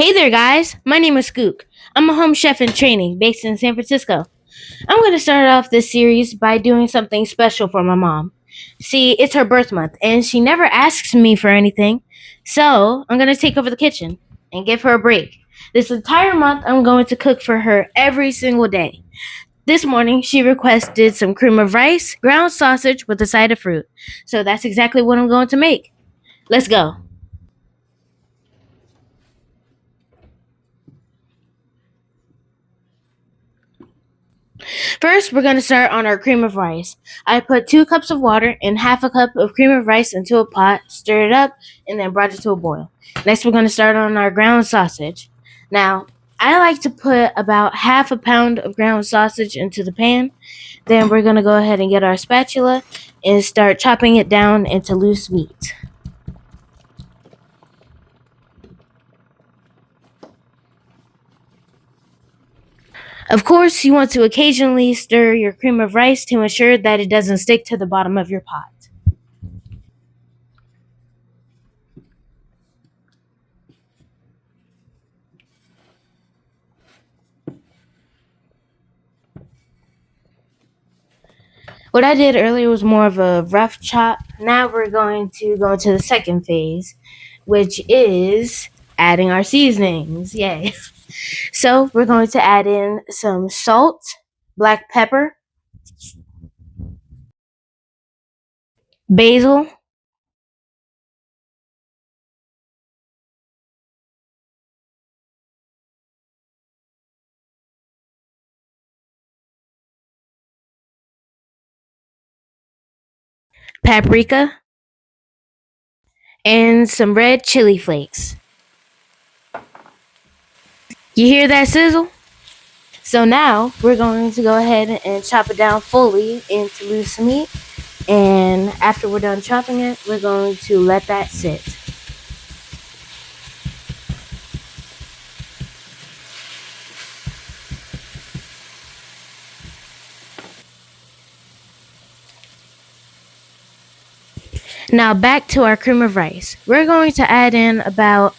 Hey there, guys. My name is Skook. I'm a home chef in training based in San Francisco. I'm going to start off this series by doing something special for my mom. See, it's her birth month, and she never asks me for anything, so I'm going to take over the kitchen and give her a break. This entire month, I'm going to cook for her every single day. This morning, she requested some cream of rice, ground sausage with a side of fruit. So that's exactly what I'm going to make. Let's go. First, we're going to start on our cream of rice. I put 2 cups of water and half a cup of cream of rice into a pot, stirred it up, and then brought it to a boil. Next, we're going to start on our ground sausage. Now, I like to put about half a pound of ground sausage into the pan. Then we're going to go ahead and get our spatula and start chopping it down into loose meat. Of course, you want to occasionally stir your cream of rice to ensure that it doesn't stick to the bottom of your pot. What I did earlier was more of a rough chop. Now we're going to go into the second phase, which is adding our seasonings. Yay. So we're going to add in some salt, black pepper, basil, paprika, and some red chili flakes. You hear that sizzle? So now we're going to go ahead and chop it down fully into loose meat. And after we're done chopping it, we're going to let that sit. Now back to our cream of rice. We're going to add in about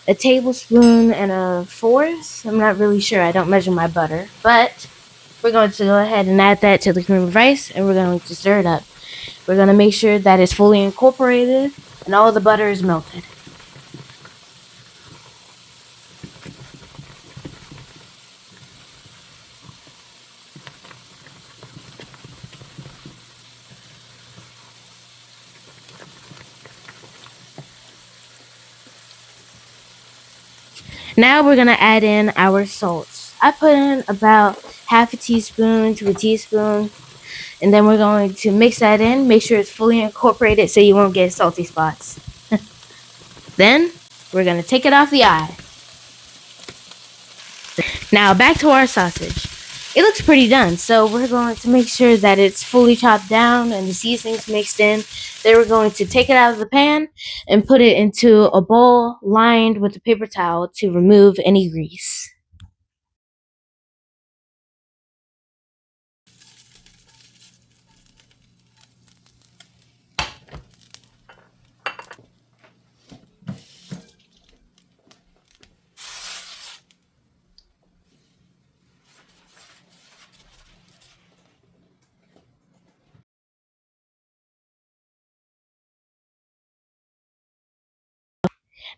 a tablespoon and a fourth. I'm not really sure. I don't measure my butter. But we're going to go ahead and add that to the cream of rice and we're going to stir it up. We're going to make sure that it's fully incorporated and all the butter is melted. Now we're going to add in our salts. I put in about half a teaspoon to a teaspoon, and then we're going to mix that in, make sure it's fully incorporated so you won't get salty spots. Then we're going to take it off the eye. Now back to our sausage. It looks pretty done, so we're going to make sure that it's fully chopped down and the seasonings mixed in. Then we're going to take it out of the pan and put it into a bowl lined with a paper towel to remove any grease.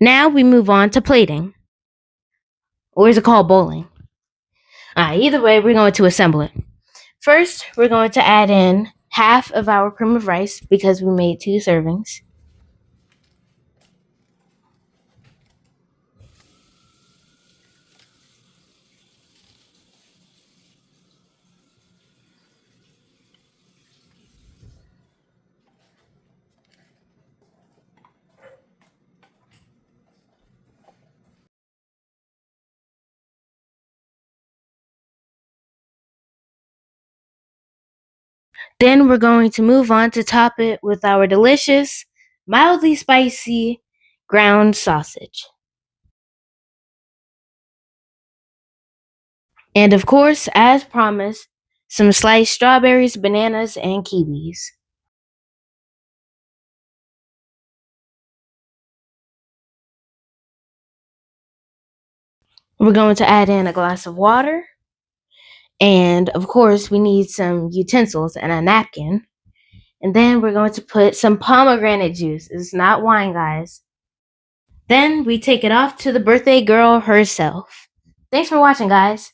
Now we move on to plating. Or is it called bowling? Either way, we're going to assemble it. First, we're going to add in half of our cream of rice because we made 2 servings. Then we're going to move on to top it with our delicious, mildly spicy ground sausage. And of course, as promised, some sliced strawberries, bananas, and kiwis. We're going to add in a glass of water. And of course, we need some utensils and a napkin. And then we're going to put some pomegranate juice. It's not wine, guys. Then we take it off to the birthday girl herself. Thanks for watching, guys.